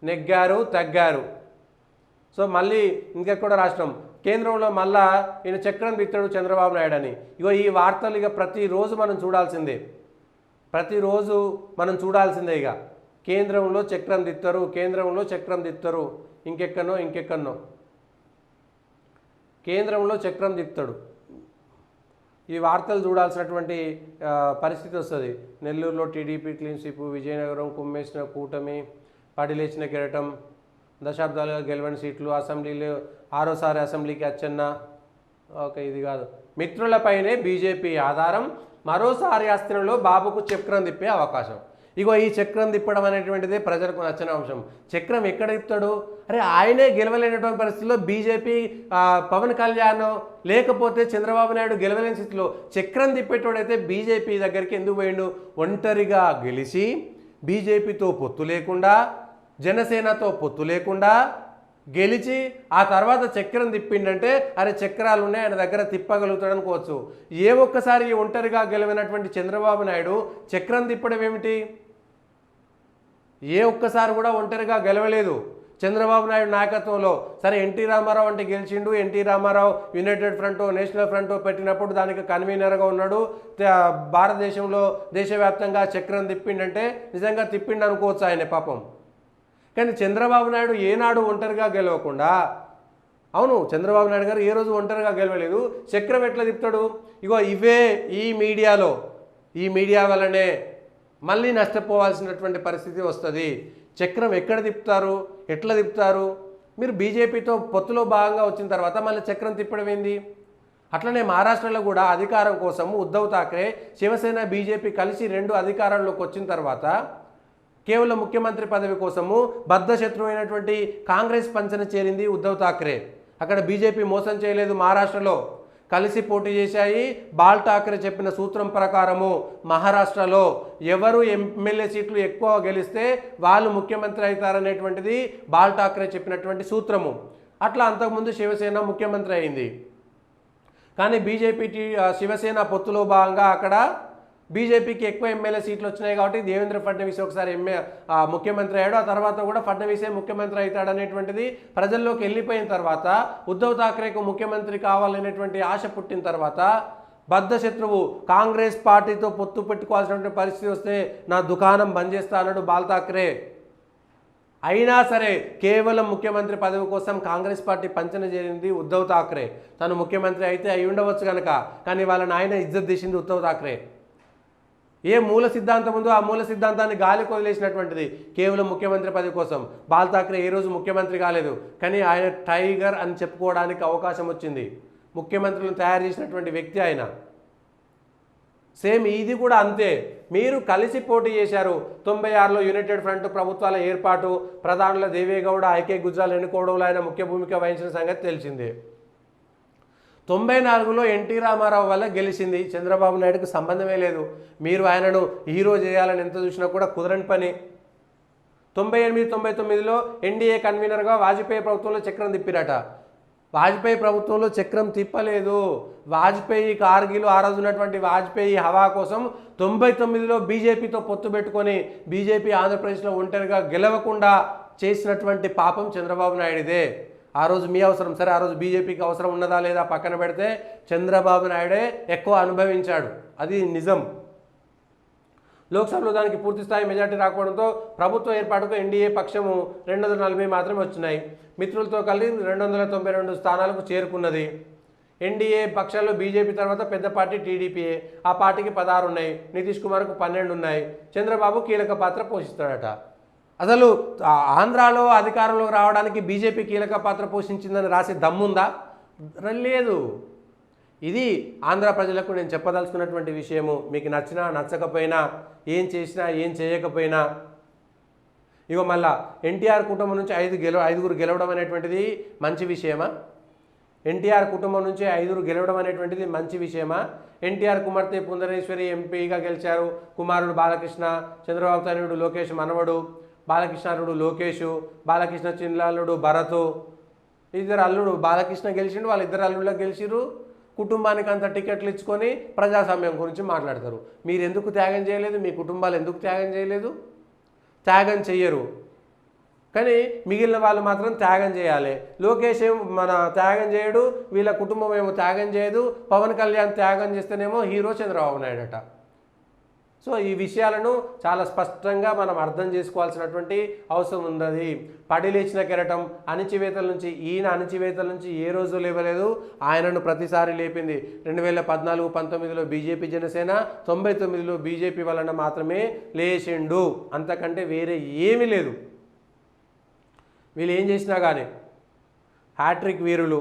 నెగ్గారు తగ్గారు. So మళ్ళీ ఇంకెక్కడ రాష్ట్రం కేంద్రంలో మళ్ళా ఈయన చక్రం తిట్టాడు చంద్రబాబు నాయుడు అని. ఇగో ఈ వార్తలు ఇక ప్రతిరోజు మనం చూడాల్సిందే, ప్రతిరోజు మనం చూడాల్సిందే. ఇక కేంద్రంలో చక్రం తిత్తారు, కేంద్రంలో చక్రం తిత్తారు, ఇంకెక్కడనో కేంద్రంలో చక్రం తిప్పుతాడు. ఈ వార్తలు చూడాల్సినటువంటి పరిస్థితి వస్తుంది. నెల్లూరులో టీడీపీ క్లీన్ స్వీప్, విజయనగరం కుమ్మేసిన కూటమి, పడిలేచిన కెరటం, దశాబ్దాలుగా గెలవని సీట్లు, అసెంబ్లీలో 6సారి అసెంబ్లీకి అచ్చన్న. ఓకే, ఇది కాదు. మిత్రులపైనే బీజేపీ ఆధారం, మరోసారి అస్థిరంలో బాబుకు చక్రం తిప్పే అవకాశం. ఇగో ఈ చక్రం తిప్పడం అనేటువంటిదే ప్రజలకు నచ్చిన అంశం. చక్రం ఎక్కడ తిప్పుతాడు? అరే ఆయనే గెలవలేనటువంటి పరిస్థితుల్లో బీజేపీ పవన్ కళ్యాణ్ లేకపోతే చంద్రబాబు నాయుడు గెలవలేని స్థితిలో చక్రం తిప్పేటోడైతే బీజేపీ దగ్గరికి ఎందుకు పోయిండు? ఒంటరిగా గెలిచి బీజేపీతో పొత్తు లేకుండా, జనసేనతో పొత్తు లేకుండా గెలిచి ఆ తర్వాత చక్రం తిప్పిండంటే అరే చక్రాలు ఉన్నాయి ఆయన దగ్గర తిప్పగలుగుతాడు అనుకోవచ్చు. ఒక్కసారి ఒంటరిగా గెలవనటువంటి చంద్రబాబు నాయుడు చక్రం తిప్పడం ఏమిటి? ఒక్కసారి కూడా ఒంటరిగా గెలవలేదు చంద్రబాబు నాయుడు నాయకత్వంలో. సరే ఎన్టీ రామారావు అంటే గెలిచిండు. NT Ramarao united front, national front పెట్టినప్పుడు దానికి కన్వీనర్గా ఉన్నాడు. భారతదేశంలో దేశవ్యాప్తంగా చక్రం తిప్పిండంటే నిజంగా తిప్పిండు అనుకోవచ్చు ఆయన పాపం. కానీ చంద్రబాబు నాయుడు ఏనాడు ఒంటరిగా గెలవకుండా, అవును చంద్రబాబు నాయుడు గారు ఏ రోజు ఒంటరిగా గెలవలేదు. చక్రం ఎట్లా తిప్పుతాడు? ఇగో ఇవే ఈ మీడియా వల్లనే మళ్ళీ నష్టపోవాల్సినటువంటి పరిస్థితి వస్తుంది. చక్రం ఎక్కడ తిప్పుతారు, ఎట్లా తిప్పుతారు? మీరు బీజేపీతో పొత్తులో భాగంగా వచ్చిన తర్వాత మళ్ళీ చక్రం తిప్పడం ఏంది? అట్లనే మహారాష్ట్రలో కూడా అధికారం కోసం ఉద్ధవ్ ఠాక్రే, శివసేన, బీజేపీ కలిసి 2 అధికారంలోకి వచ్చిన తర్వాత కేవలం ముఖ్యమంత్రి పదవి కోసము బద్ధశత్రువు అయినటువంటి కాంగ్రెస్ పంచన చేరింది ఉద్ధవ్ ఠాక్రే. అక్కడ బీజేపీ మోసం చేయలేదు. మహారాష్ట్రలో కలిసి పోటీ చేశాయి. బాల్ ఠాక్రే చెప్పిన సూత్రం ప్రకారము మహారాష్ట్రలో ఎవరు ఎమ్మెల్యే సీట్లు ఎక్కువ గెలిస్తే వాళ్ళు ముఖ్యమంత్రి అవుతారనేటువంటిది బాల్ ఠాక్రే చెప్పినటువంటి సూత్రము. అట్లా అంతకుముందు శివసేన ముఖ్యమంత్రి అయింది. కానీ బీజేపీ శివసేన పొత్తులో భాగంగా అక్కడ బీజేపీకి ఎక్కువ ఎమ్మెల్యే సీట్లు వచ్చినాయి కాబట్టి దేవేంద్ర ఫడ్నవీస్ ఒకసారి ముఖ్యమంత్రి అయ్యాడు. ఆ తర్వాత కూడా ఫడ్నవీసే ముఖ్యమంత్రి అవుతాడనేటువంటిది ప్రజల్లోకి వెళ్ళిపోయిన తర్వాత ఉద్ధవ్ ఠాక్రేకు ముఖ్యమంత్రి కావాలనేటువంటి ఆశ పుట్టిన తర్వాత బద్ధశత్రువు కాంగ్రెస్ పార్టీతో పొత్తు పెట్టుకోవాల్సినటువంటి పరిస్థితి వస్తే నా దుకాణం బంద్ చేస్తా అన్నాడు బాల్ ఠాక్రే. అయినా సరే కేవలం ముఖ్యమంత్రి పదవి కోసం కాంగ్రెస్ పార్టీ పంచన చేరింది ఉద్ధవ్ ఠాక్రే. తను ముఖ్యమంత్రి అయితే అయి ఉండవచ్చు కనుక, కానీ వాళ్ళ నాయన ఇజ్జత్ తీసింది ఉద్ధవ్ ఠాక్రే. మూల సిద్ధాంతం ఉందో ఆ మూల సిద్ధాంతాన్ని గాలి కొదిలేసినటువంటిది కేవలం ముఖ్యమంత్రి పదవి కోసం. బాల్ ఠాక్రే ఏ రోజు ముఖ్యమంత్రి కాలేదు, కానీ ఆయన టైగర్ అని చెప్పుకోవడానికి అవకాశం వచ్చింది. ముఖ్యమంత్రులను తయారు చేసినటువంటి వ్యక్తి ఆయన. సేమ్ ఇది కూడా అంతే. మీరు కలిసి పోటీ చేశారు. 96లో యునైటెడ్ ఫ్రంట్ ప్రభుత్వాల ఏర్పాటు, ప్రధానుల దేవేగౌడ, ఐకే గుజ్రాల్ ఎన్నుకోవడంలో ఆయన ముఖ్య భూమిక వహించిన సంగతి తెలిసిందే. 94లో ఎన్టీ రామారావు వల్ల గెలిచింది. చంద్రబాబు నాయుడుకు సంబంధమే లేదు. మీరు ఆయనను హీరో చేయాలని ఎంత చూసినా కూడా కుదరని పని. 98, 99లో ఎన్డీఏ కన్వీనర్గా వాజ్పేయి ప్రభుత్వంలో చక్రం తిప్పిరట. వాజ్పేయి ప్రభుత్వంలో చక్రం తిప్పలేదు. వాజ్పేయి కార్గిల్ ఆ రోజు ఉన్నటువంటి వాజ్పేయి హవా కోసం 99లో బీజేపీతో పొత్తు పెట్టుకొని బీజేపీ ఆంధ్రప్రదేశ్లో ఒంటరిగా గెలవకుండా చేసినటువంటి పాపం చంద్రబాబు నాయుడిదే. ఆ రోజు మీ అవసరం సరే, ఆ రోజు బీజేపీకి అవసరం ఉన్నదా లేదా పక్కన పెడితే చంద్రబాబు నాయుడే ఎక్కువ అనుభవించాడు, అది నిజం. లోక్సభలో దానికి పూర్తిస్థాయి మెజార్టీ రాకపోవడంతో ప్రభుత్వ ఏర్పాటుకు ఎన్డీఏ పక్షము 240 మాత్రమే వచ్చినాయి. మిత్రులతో కలిసి 292 స్థానాలకు చేరుకున్నది. ఎన్డీఏ పక్షాల్లో బీజేపీ తర్వాత పెద్ద పార్టీ టీడీపీఏ. ఆ పార్టీకి 16 ఉన్నాయి. నితీష్ కుమార్కు 12 ఉన్నాయి. చంద్రబాబు కీలక పాత్ర పోషిస్తాడట. అసలు ఆంధ్రాలో అధికారంలోకి రావడానికి బీజేపీ కీలక పాత్ర పోషించిందని రాసే దమ్ముందా? లేదు. ఇది ఆంధ్ర ప్రజలకు నేను చెప్పదలుచుకున్నటువంటి విషయము. మీకు నచ్చినా నచ్చకపోయినా, ఏం చేసినా ఏం చేయకపోయినా, ఇగో మళ్ళా ఎన్టీఆర్ కుటుంబం నుంచి 5గురు గెలవడం అనేటువంటిది మంచి విషయమా? ఎన్టీఆర్ కుటుంబం నుంచి 5గురు గెలవడం అనేటువంటిది మంచి విషయమా? ఎన్టీఆర్ కుమార్తె పుందరేశ్వరి ఎంపీగా గెలిచారు. కుమారుడు బాలకృష్ణ, చంద్రబాబు తనయుడు లోకేష్ మనవడు, బాలకృష్ణారుడు లోకేషు, బాలకృష్ణ చిన్నాలుడు భరతు, ఇద్దరు అల్లుడు. బాలకృష్ణ గెలిచిండు, వాళ్ళ ఇద్దరు అల్లుళ్ళకి గెలిచిరు. కుటుంబానికి అంత టికెట్లు ఇచ్చుకొని ప్రజాస్వామ్యం గురించి మాట్లాడతారు. మీరు ఎందుకు త్యాగం చేయలేదు? మీ కుటుంబాలు ఎందుకు త్యాగం చేయలేదు? త్యాగం చెయ్యరు. కానీ మిగిలిన వాళ్ళు మాత్రం త్యాగం చేయాలి. లోకేష్ ఏమో మన త్యాగం చేయడు, వీళ్ళ కుటుంబం ఏమో త్యాగం చేయదు. పవన్ కళ్యాణ్ త్యాగం చేస్తేనేమో హీరో చంద్రబాబు నాయుడు అట. సో ఈ విషయాలను చాలా స్పష్టంగా మనం అర్థం చేసుకోవాల్సినటువంటి అవసరం ఉన్నది. పడి లేచిన కెరటం అణిచివేతల నుంచి, ఈయన అణిచివేతల నుంచి ఏ రోజు లేవలేదు, ఆయనను ప్రతిసారి లేపింది 2014-19లో బీజేపీ జనసేన, 99లో బీజేపీ వలన మాత్రమే లేచిండు, అంతకంటే వేరే ఏమీ లేదు. వీళ్ళు ఏం చేసినా కానీ హ్యాట్రిక్ వీరులు,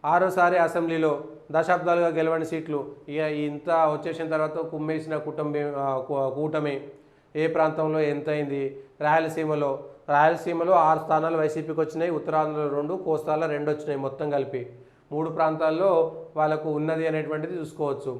ఆరోసారి అసెంబ్లీలో దశాబ్దాలుగా గెలవని సీట్లు, ఇక ఇంత వచ్చేసిన తర్వాత కుమ్మేసిన కూటమి ఏ ప్రాంతంలో ఎంతైంది? రాయలసీమలో 6 స్థానాలు వైసీపీకి వచ్చినాయి, ఉత్తరాంధ్రలో 2, కోస్తాలో 2 వచ్చినాయి, మొత్తం కలిపి 3 ప్రాంతాల్లో వాళ్ళకు ఉన్నది అనేటువంటిది చూసుకోవచ్చు.